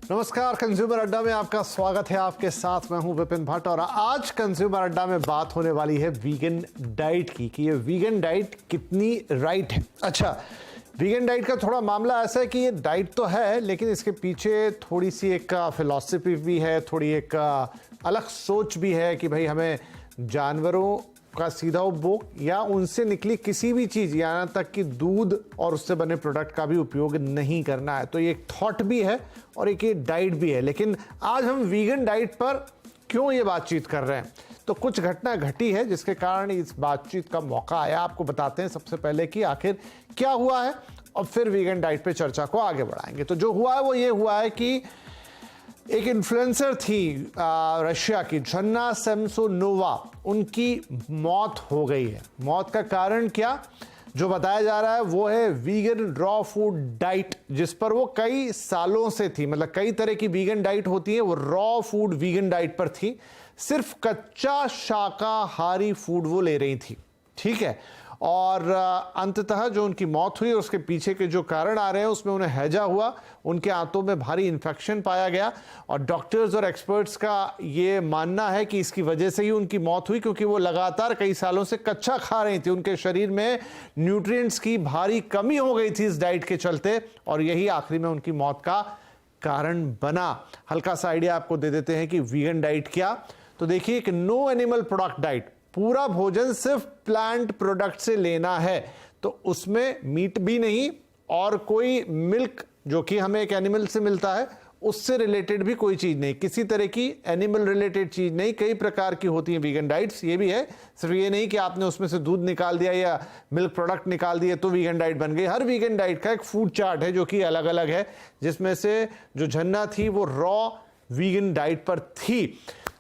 नमस्कार, कंज्यूमर अड्डा में आपका स्वागत है। आपके साथ मैं हूं विपिन भट्ट और आज कंज्यूमर अड्डा में बात होने वाली है वीगन डाइट की कि ये वीगन डाइट कितनी राइट है। अच्छा, वीगन डाइट का थोड़ा मामला ऐसा है कि ये डाइट तो है लेकिन इसके पीछे थोड़ी सी एक फिलॉसफी भी है, थोड़ी एक अलग सोच भी है कि भाई हमें जानवरों का सीधा उपभोग या उनसे निकली किसी भी चीज़ यहाँ तक कि दूध और उससे बने प्रोडक्ट का भी उपयोग नहीं करना है। तो ये एक थॉट भी है और एक ये डाइट भी है। लेकिन आज हम वीगन डाइट पर क्यों ये बातचीत कर रहे हैं, तो कुछ घटना घटी है जिसके कारण इस बातचीत का मौका आया। आपको बताते हैं सबसे पहले कि आखिर क्या हुआ है और फिर वीगन डाइट पे चर्चा को आगे बढ़ाएंगे। तो जो हुआ है वो ये हुआ है कि एक इन्फ्लुएंसर थी रशिया की, झन्ना सेमसोनोवा, उनकी मौत हो गई है। मौत का कारण क्या जो बताया जा रहा है वो है वीगन रॉ फूड डाइट, जिस पर वो कई सालों से थी। मतलब कई तरह की वीगन डाइट होती है, वो रॉ फूड वीगन डाइट पर थी। सिर्फ कच्चा शाकाहारी फूड वो ले रही थी, ठीक है। और अंततः जो उनकी मौत हुई उसके पीछे के जो कारण आ रहे हैं उसमें उन्हें हैजा हुआ, उनके आंतों में भारी इन्फेक्शन पाया गया और डॉक्टर्स और एक्सपर्ट्स का ये मानना है कि इसकी वजह से ही उनकी मौत हुई, क्योंकि वो लगातार कई सालों से कच्चा खा रही थी। उनके शरीर में न्यूट्रिएंट्स की भारी कमी हो गई थी इस डाइट के चलते और यही आखिरी में उनकी मौत का कारण बना। हल्का सा आइडिया आपको दे देते हैं कि वीगन डाइट क्या। तो देखिए, एक नो एनिमल प्रोडक्ट डाइट, पूरा भोजन सिर्फ प्लांट प्रोडक्ट से लेना है। तो उसमें मीट भी नहीं और कोई मिल्क जो कि हमें एक एनिमल से मिलता है उससे रिलेटेड भी कोई चीज नहीं, किसी तरह की एनिमल रिलेटेड चीज नहीं। कई प्रकार की होती हैं वीगन डाइट्स, ये भी है। सिर्फ ये नहीं कि आपने उसमें से दूध निकाल दिया या मिल्क प्रोडक्ट निकाल दिए तो वीगन डाइट बन गई। हर वीगन डाइट का एक फूड चार्ट है जो कि अलग अलग है, जिसमें से जो झन्ना थी वो रॉ वीगन डाइट पर थी।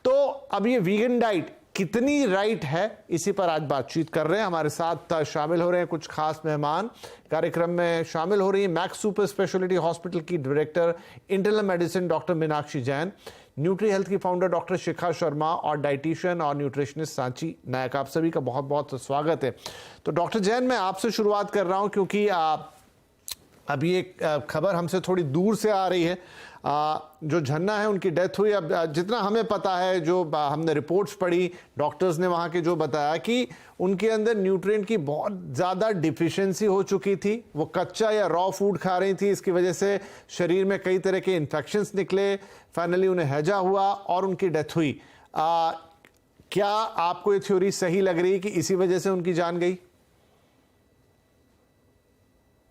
तो अब ये वीगन डाइट कितनी राइट है, इसी पर आज बातचीत कर रहे हैं। हमारे साथ शामिल हो रहे हैं कुछ खास मेहमान। कार्यक्रम में शामिल हो रही है मैक्स सुपर स्पेशलिटी हॉस्पिटल की director internal medicine doctor Meenakshi Jain, nutri health की फाउंडर डॉक्टर शिखा शर्मा और डाइटिशियन और न्यूट्रिशनिस्ट सांची नायक। आप सभी का बहुत बहुत स्वागत है। तो डॉक्टर जैन, मैं आपसे शुरुआत कर रहा हूं क्योंकि अभी एक खबर हमसे थोड़ी दूर से आ रही है। जो झन्ना है उनकी डेथ हुई। अब जितना हमें पता है, जो हमने रिपोर्ट्स पढ़ी, डॉक्टर्स ने वहाँ के जो बताया कि उनके अंदर न्यूट्रिएंट की बहुत ज़्यादा डिफिशियंसी हो चुकी थी। वो कच्चा या रॉ फूड खा रही थी, इसकी वजह से शरीर में कई तरह के इन्फेक्शंस निकले, फाइनली उन्हें हैजा हुआ और उनकी डेथ हुई। क्या आपको ये थ्योरी सही लग रही है कि इसी वजह से उनकी जान गई?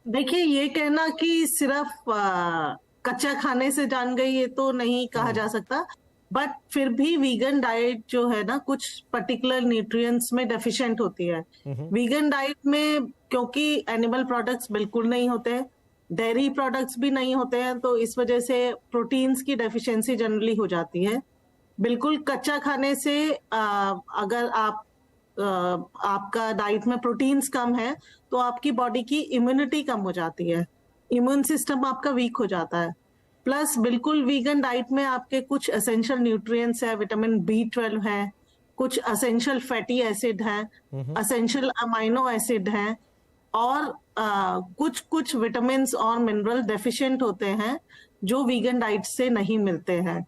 देखिए, ये कहना कि सिर्फ कच्चा खाने से जान गई ये तो नहीं कहा जा सकता, बट फिर भी वीगन डाइट जो है ना, कुछ पर्टिकुलर न्यूट्रिएंट्स में डेफिशिएंट होती है। वीगन डाइट में क्योंकि एनिमल प्रोडक्ट्स बिल्कुल नहीं होते, डेयरी प्रोडक्ट्स भी नहीं होते हैं, तो इस वजह से प्रोटीन्स की डेफिशिएंसी जनरली हो जाती है। बिल्कुल कच्चा खाने से अगर आपका डाइट में प्रोटीन्स कम है तो आपकी बॉडी की इम्यूनिटी कम हो जाती है, इम्यून सिस्टम आपका वीक हो जाता है। प्लस बिल्कुल वीगन डाइट में आपके कुछ एसेंशियल न्यूट्रिएंट्स है, विटामिन B12 है, कुछ एसेंशियल फैटी एसिड है, एसेंशियल अमाइनो एसिड है और कुछ कुछ विटामिन और मिनरल डेफिशिएंट होते हैं जो वीगन डाइट से नहीं मिलते हैं।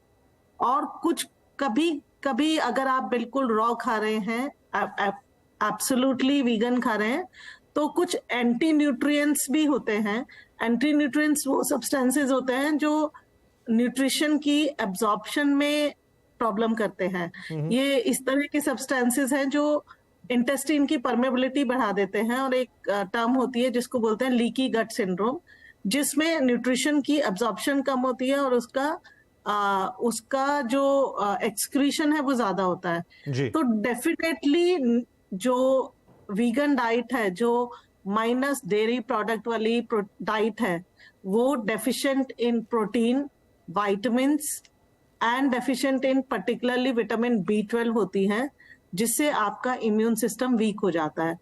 और कुछ कभी कभी अगर आप बिल्कुल रॉ खा रहे हैं, एब्सोल्युटली वीगन खा रहे हैं, तो कुछ एंटी न्यूट्रिएंट्स भी होते हैं। एंटी न्यूट्रिएंट्स वो सब्सटेंसेस होते हैं जो न्यूट्रिशन की एब्जॉर्प्शन में प्रॉब्लम करते हैं। ये इस तरह के सब्सटेंसेस हैं जो इंटेस्टाइन की परमेबिलिटी बढ़ा देते हैं और एक टर्म होती है जिसको बोलते हैं लीकी गट सिंड्रोम, जिसमें न्यूट्रिशन की एब्जॉर्प्शन कम होती है और उसका जो एक्सक्रीशन है वो ज्यादा होता है। तो डेफिनेटली जो वीगन डाइट है, जो माइनस डेयरी प्रोडक्ट वाली डाइट है, वो deficient in protein, vitamins and deficient in particularly vitamin B12 होती है, जिससे आपका इम्यून सिस्टम वीक हो जाता है।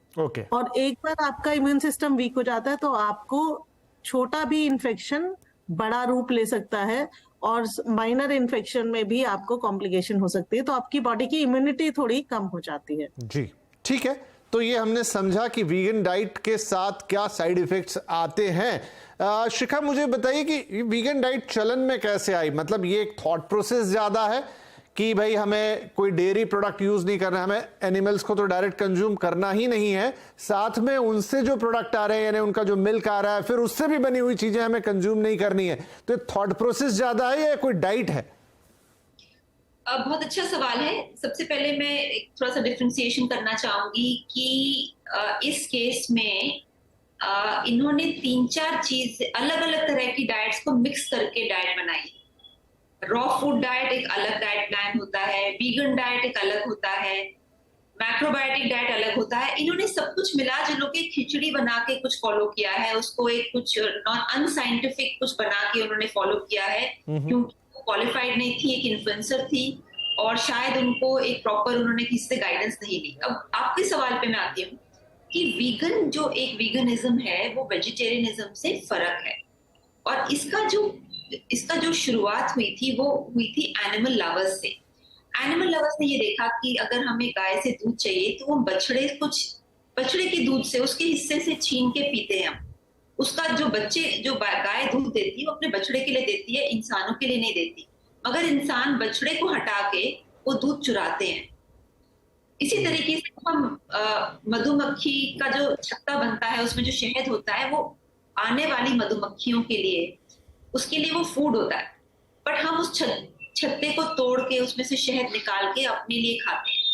और एक बार आपका इम्यून सिस्टम वीक हो जाता है तो आपको छोटा भी इन्फेक्शन बड़ा रूप ले सकता है और माइनर इन्फेक्शन में भी आपको कॉम्प्लिकेशन हो सकती है, तो आपकी बॉडी की इम्यूनिटी थोड़ी कम हो जाती है। जी, ठीक है। तो ये हमने समझा कि वीगन डाइट के साथ क्या साइड इफेक्ट्स आते हैं। शिखा, मुझे बताइए कि वीगन डाइट चलन में कैसे आई? मतलब ये एक थॉट प्रोसेस ज्यादा है कि भाई हमें कोई डेयरी प्रोडक्ट यूज नहीं करना, हमें एनिमल्स को तो डायरेक्ट कंज्यूम करना ही नहीं है, साथ में उनसे जो प्रोडक्ट आ रहे हैं यानी उनका जो मिल्क आ रहा है फिर उससे भी बनी हुई चीजें हमें कंज्यूम नहीं करनी है, तो थॉट प्रोसेस ज्यादा है या कोई डाइट है? बहुत अच्छा सवाल है। सबसे पहले मैं थोड़ा सा डिफरेंशिएशन करना चाहूंगी कि इस केस में इन्होंने 3-4 चीज अलग अलग तरह की डाइट्स को मिक्स करके डाइट बनाई। रॉ फूड डाइट एक अलग डाइट प्लान होता है, वीगन डाइट एक अलग होता है, मैक्रोबायोटिक डाइट अलग होता है। इन्होंने सब कुछ मिला जुलो के खिचड़ी बना के कुछ फॉलो किया है, उसको एक कुछ नॉन अनसाइंटिफिक कुछ बना के उन्होंने फॉलो किया है, क्योंकि वो क्वालिफाइड नहीं थी, एक इन्फ्लुएंसर थी और शायद उनको एक प्रॉपर उन्होंने किसी से गाइडेंस नहीं ली। अब आपके सवाल पे मैं आती हूँ कि वीगन जो एक वीगनिज्म है वो वेजिटेरियनिज्म से फर्क है, और इसका जो शुरुआत हुई थी वो हुई थी एनिमल लवर्स से। एनिमल लवर्स ने ये देखा कि अगर हमें गाय से दूध चाहिए तो वो बछड़े के दूध से उसके हिस्से से छीन के पीते हैं हम। उसका जो गाय दूध देती है वो अपने बछड़े के लिए देती है, इंसानों के लिए नहीं देती, मगर इंसान बछड़े को हटा के वो दूध चुराते हैं। इसी तरीके से हम मधुमक्खी का जो छत्ता बनता है उसमें जो शहद होता है वो आने वाली मधुमक्खियों के लिए, उसके लिए वो फूड होता है, बट हम उस छत्ते को तोड़ के उसमें से शहद निकाल के अपने लिए खाते हैं।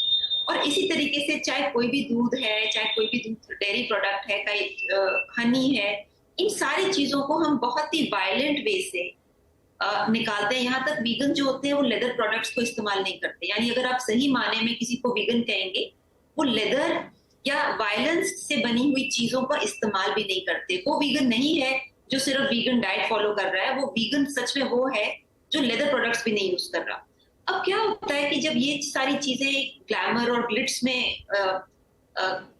और इसी तरीके से चाहे कोई भी दूध है, चाहे कोई भी दूध डेयरी प्रोडक्ट है, हनी है, इन सारी चीजों को हम बहुत ही वायलेंट वे से निकालते हैं। यहाँ तक वीगन जो होते हैं वो लेदर प्रोडक्ट्स को इस्तेमाल नहीं करते, यानी अगर आप सही माने में किसी को वीगन कहेंगे वो लेदर या वायलेंस से बनी हुई चीजों का इस्तेमाल भी नहीं करते। वो वीगन नहीं है जो सिर्फ वीगन डाइट फॉलो कर रहा है, वो वीगन सच में वो है जो लेदर प्रोडक्ट्स भी नहीं यूज कर रहा। अब क्या होता है कि जब ये सारी चीजें ग्लैमर और ग्लिट्स में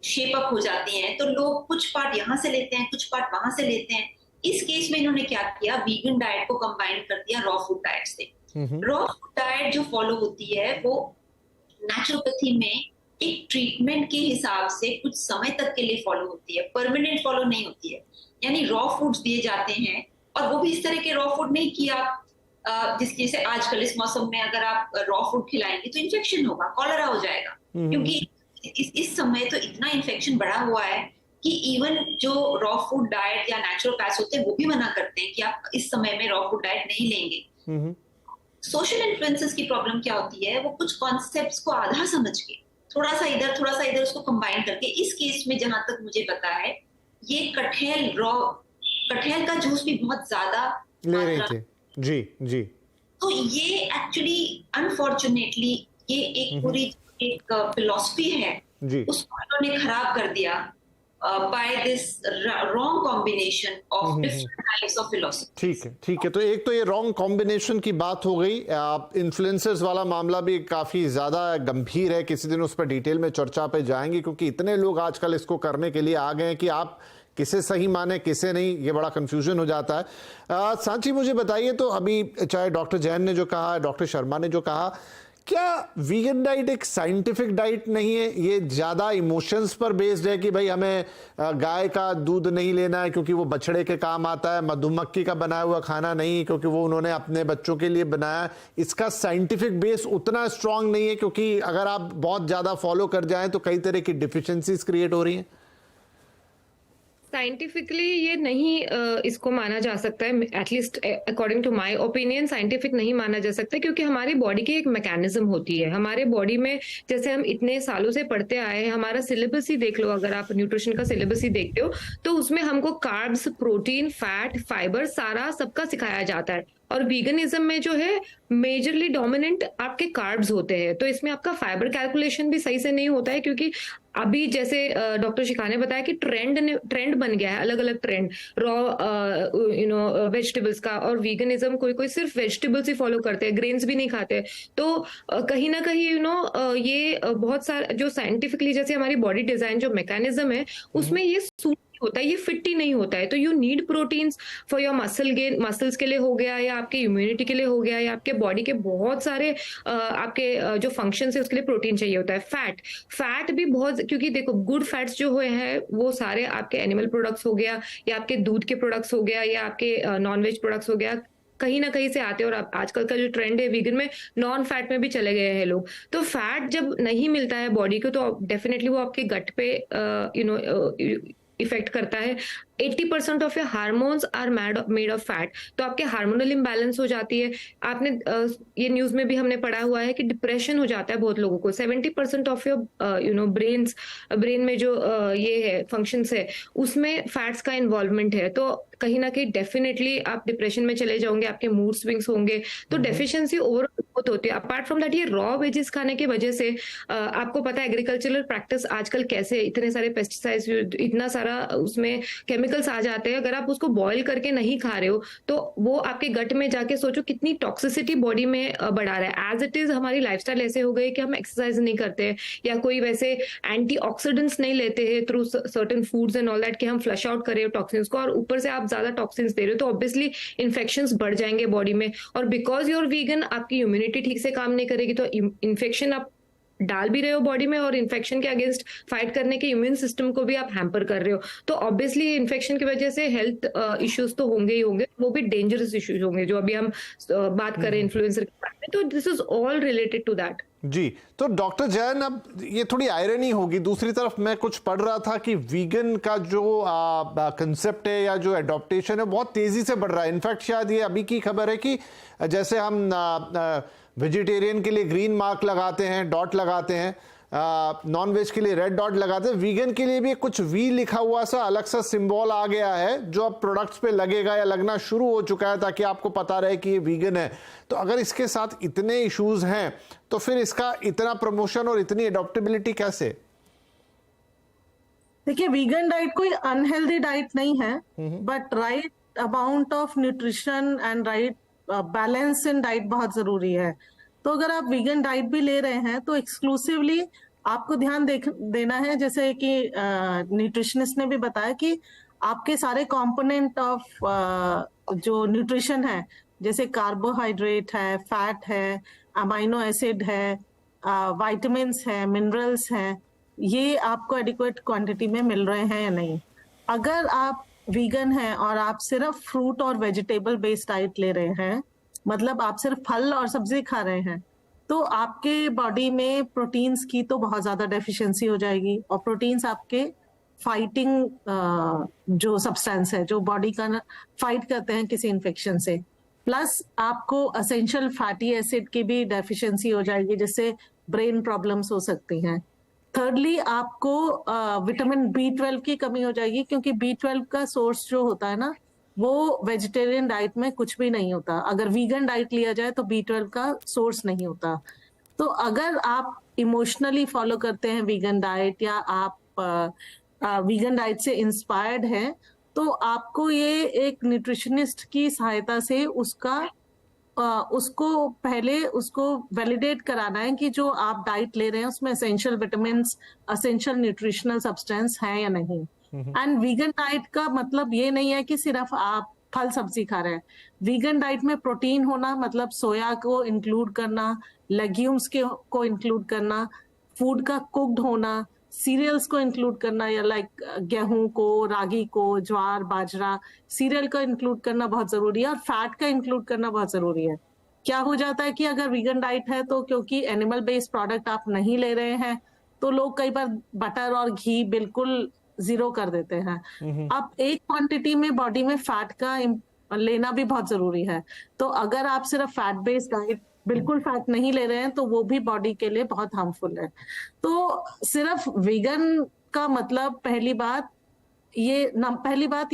शेप अप हो जाती हैं तो लोग कुछ पार्ट यहाँ से लेते हैं, कुछ पार्ट वहां से लेते हैं। इस केस में इन्होंने क्या किया, वीगन डाइट को कंबाइन कर दिया रॉ फूड डाइट से। रॉ फूड डाइट जो फॉलो होती है वो नेचुरोपैथी में एक ट्रीटमेंट के हिसाब से कुछ समय तक के लिए फॉलो होती है, परमानेंट फॉलो नहीं होती है। यानी रॉ फूड्स दिए जाते हैं, और वो भी इस तरह के रॉ फूड नहीं कि आप जैसे आजकल इस मौसम में अगर आप रॉ फूड खिलाएंगे तो इन्फेक्शन होगा, कॉलरा हो जाएगा, क्योंकि इस समय तो इतना इन्फेक्शन बढ़ा हुआ है कि इवन जो रॉ फूड डाइट या नेचुरोपैथ्स होते हैं वो भी मना करते हैं कि आप इस समय में रॉ फूड डाइट नहीं लेंगे। सोशल इन्फ्लुएंसेस की प्रॉब्लम क्या होती है, वो कुछ कॉन्सेप्ट्स को आधा समझ के थोड़ा सा इधर उसको कंबाइन करके, इस केस में जहां तक मुझे पता है ये कटहल का जूस भी बहुत ज्यादा ले रही थी। जी। तो ये एक्चुअली अनफॉर्चुनेटली ये एक पूरी एक फिलॉसफी है जी, उसको इन्होंने खराब कर दिया by this wrong combination of different types of philosophy. ठीक है। तो एक तो ये रॉन्ग कॉम्बिनेशन की बात हो गई। इन्फ्लुएंसर्स वाला मामला भी काफी ज्यादा गंभीर है, किसी दिन उस पर डिटेल में चर्चा पे जाएंगे, क्योंकि इतने लोग आजकल इसको करने के लिए आ गए हैं कि आप किसे सही माने किसे नहीं, ये बड़ा कंफ्यूजन हो जाता है। सांची, मुझे बताइए, तो अभी चाहे डॉक्टर जैन ने जो कहा, डॉक्टर शर्मा ने जो कहा, क्या वीगन डाइट एक साइंटिफिक डाइट नहीं है? ये ज्यादा इमोशंस पर बेस्ड है कि भाई हमें गाय का दूध नहीं लेना है क्योंकि वो बछड़े के काम आता है, मधुमक्खी का बनाया हुआ खाना नहीं क्योंकि वो उन्होंने अपने बच्चों के लिए बनाया। इसका साइंटिफिक बेस उतना स्ट्रांग नहीं है, क्योंकि अगर आप बहुत ज्यादा फॉलो कर जाएं तो कई तरह की डिफिशियंसीज क्रिएट हो रही हैं। साइंटिफिकली ये नहीं इसको माना जा सकता है, at least according to my opinion scientific नहीं माना जा सकता, क्योंकि हमारी बॉडी की एक मैकेनिज्म होती है। हमारे बॉडी में जैसे हम इतने सालों से पढ़ते आए हैं, हमारा सिलेबस ही देख लो, अगर आप न्यूट्रिशन का सिलेबस ही देखते हो तो उसमें हमको कार्ब्स, प्रोटीन, फैट, फाइबर सारा सबका सिखाया जाता है। और वीगनिज्म में जो है मेजरली डोमिनेंट आपके कार्ब्स होते हैं, तो इसमें आपका फाइबर कैलकुलेशन भी सही से नहीं होता है, क्योंकि अभी जैसे डॉक्टर शिखा ने बताया कि ट्रेंड बन गया है, अलग अलग ट्रेंड रॉ वेजिटेबल्स का, और वीगनिज्म कोई सिर्फ वेजिटेबल्स ही फॉलो करते हैं, ग्रेन्स भी नहीं खाते। तो कहीं ना कहीं ये बहुत सारा जो साइंटिफिकली जैसे हमारी बॉडी डिजाइन जो मैकेनिज्म है उसमें ये सूट होता है, ये फिट ही नहीं होता है। तो you need proteins for your muscle gain, muscles के लिए हो गया, या आपके इम्यूनिटी के लिए हो गया, या आपके बॉडी के बहुत सारे आपके जो फंक्शन है उसके लिए प्रोटीन चाहिए होता है। फैट भी बहुत, क्योंकि देखो गुड फैट्स जो हुए हैं वो सारे आपके एनिमल प्रोडक्ट्स हो गया, या आपके दूध के प्रोडक्ट्स हो गया, या आपके नॉन वेज प्रोडक्ट्स हो गया, कहीं ना कहीं से आते हैं। और आजकल का जो ट्रेंड है वीगन में, नॉन फैट में भी चले गए हैं लोग। तो फैट जब नहीं मिलता है बॉडी को तो डेफिनेटली वो आपके गट पे इफेक्ट करता है। 80% of your hormones are made of fat, तो आपके हार्मोनल इम्बैलेंस हो जाती है। आपने ये न्यूज में भी हमने पढ़ा हुआ है कि डिप्रेशन हो जाता है बहुत लोगों को। 70% ऑफ योर ब्रेन में जो ये है फंक्शंस है उसमें फैट्स का इन्वॉल्वमेंट है। तो कहीं ना कहीं डेफिनेटली आप डिप्रेशन में चले जाओगे, आपके मूड स्विंग्स होंगे, तो डेफिशिएंसी ओवरऑल बहुत होती है। अपार्ट फ्रॉम दैट, ये रॉ वेजेस खाने की वजह से आपको पता है एग्रीकल्चरल प्रैक्टिस आजकल कैसे, इतने सारे पेस्टिसाइड्स, इतना सारा उसमें केमिकल्स आ जाते हैं। अगर आप उसको बॉईल करके नहीं खा रहे हो तो वो आपके गट में जाके सोचो कितनी टॉक्सिसिटी बॉडी में बढ़ा रहा है। एज इट इज हमारी लाइफस्टाइल ऐसे हो गई कि हम एक्सरसाइज नहीं करते हैं, या कोई वैसे एंटीऑक्सीडेंट्स नहीं लेते हैं through certain foods and all that कि हम फ्लश आउट करें टॉक्सिन्स को, और ऊपर से आप ज्यादा टॉक्सिन्स दे रहे हो तो ऑब्वियसली इन्फेक्शंस बढ़ जाएंगे बॉडी में। और बिकॉज यूर वीगन, आपकी इम्यूनिटी ठीक से काम नहीं करेगी, तो इन्फेक्शन आप डाल भी रहे हो बॉडी में, और इन्फेक्शन के अगेंस्ट फाइट करने के इम्यून सिस्टम को भी आप हैम्पर कर रहे हो। तो ऑब्वियसली इन्फेक्शन की वजह से हेल्थ इश्यूज तो होंगे ही होंगे, वो भी डेंजरस इश्यूज होंगे जो अभी हम बात करें इन्फ्लुएंसर के बारे में। तो this is all related to that. जी, तो डॉक्टर जैन, अब ये थोड़ी आयरनी होगी, दूसरी तरफ मैं कुछ पढ़ रहा था कि वीगन का जो कंसेप्ट है या जो एडॉप्टेशन है बहुत तेजी से बढ़ रहा है। इनफैक्ट शायद ये अभी की खबर है कि जैसे हम वेजिटेरियन के लिए ग्रीन मार्क लगाते हैं, डॉट लगाते हैं, नॉन वेज के लिए रेड डॉट लगाते हैं, वीगन के लिए भी कुछ वी लिखा हुआ सा अलग सा सिंबल आ गया है जो अब प्रोडक्ट्स पे लगेगा या लगना शुरू हो चुका है, ताकि आपको पता रहे कि ये वीगन है। तो अगर इसके साथ इतने इश्यूज हैं तो फिर इसका इतना प्रमोशन और इतनी एडॉप्टेबिलिटी कैसे? देखिए, वीगन डाइट कोई अनहेल्दी डाइट नहीं है, but right amount of nutrition and right balance in diet बहुत जरूरी है। तो अगर आप वीगन डाइट भी ले रहे हैं तो एक्सक्लूसिवली आपको ध्यान देना है, जैसे कि न्यूट्रिशनिस्ट ने भी बताया कि आपके सारे कंपोनेंट ऑफ जो न्यूट्रिशन है, जैसे कार्बोहाइड्रेट है, फैट है, अमाइनो एसिड है, विटामिन्स है, मिनरल्स हैं, ये आपको एडिक्वेट क्वांटिटी में मिल रहे हैं या नहीं। अगर आप वीगन हैं और आप सिर्फ फ्रूट और वेजिटेबल बेस्ड डाइट ले रहे हैं, मतलब आप सिर्फ फल और सब्जी खा रहे हैं, तो आपके बॉडी में प्रोटीन्स की तो बहुत ज्यादा डेफिशिएंसी हो जाएगी। और प्रोटीन्स आपके फाइटिंग जो सब्सटेंस है, जो बॉडी का फाइट करते हैं किसी इन्फेक्शन से, प्लस आपको असेंशियल फैटी एसिड की भी डेफिशिएंसी हो जाएगी, जिससे ब्रेन प्रॉब्लम्स हो सकती हैं। थर्डली, आपको विटामिन B12 की कमी हो जाएगी, क्योंकि B12 का सोर्स जो होता है ना, वो वेजिटेरियन डाइट में कुछ भी नहीं होता। अगर वीगन डाइट लिया जाए तो B12 का सोर्स नहीं होता। तो अगर आप इमोशनली फॉलो करते हैं वीगन डाइट, या आप वीगन डाइट से इंस्पायर्ड हैं, तो आपको ये एक न्यूट्रिशनिस्ट की सहायता से उसको पहले उसको वैलिडेट कराना है कि जो आप डाइट ले रहे हैं उसमें essential vitamins, essential nutritional substance है या नहीं। एंड वीगन डाइट का मतलब ये नहीं है कि सिर्फ आप फल सब्जी खा रहे हैं। वीगन डाइट में प्रोटीन होना मतलब सोया को इंक्लूड करना, लेग्यूम्स को इंक्लूड करना, फूड का कुक्ड होना, सीरियल्स को इंक्लूड करना, या लाइक गेहूं को, रागी को, ज्वार, बाजरा, सीरियल का इंक्लूड करना बहुत जरूरी है। और फैट का इंक्लूड करना बहुत जरूरी है। क्या हो जाता है कि अगर वीगन डाइट है तो क्योंकि एनिमल बेस्ड प्रोडक्ट आप नहीं ले रहे हैं, तो लोग कई बार बटर और घी बिल्कुल जीरो कर देते हैं। अब एक क्वांटिटी में बॉडी में फैट का लेना भी बहुत जरूरी है। तो अगर आप सिर्फ फैट बेस्ड डाइट, बिल्कुल फैट नहीं ले रहे हैं, तो वो भी बॉडी के लिए बहुत हार्मफुल है। तो सिर्फ वीगन का मतलब पहली बात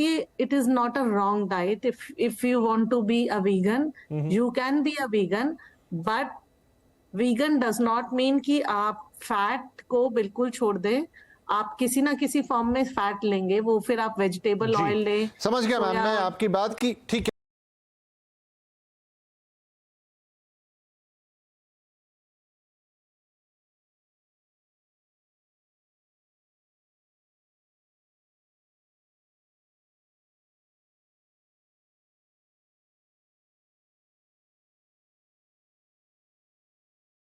ये it is not a wrong diet. If you want to be a vegan, you can be a vegan, but vegan does not mean कि आप फैट को बिल्कुल छोड़ दें। आप किसी ना किसी फॉर्म में फैट लेंगे, वो फिर आप वेजिटेबल ऑयल लें। समझ गया मैम मैं आपकी बात की, ठीक है।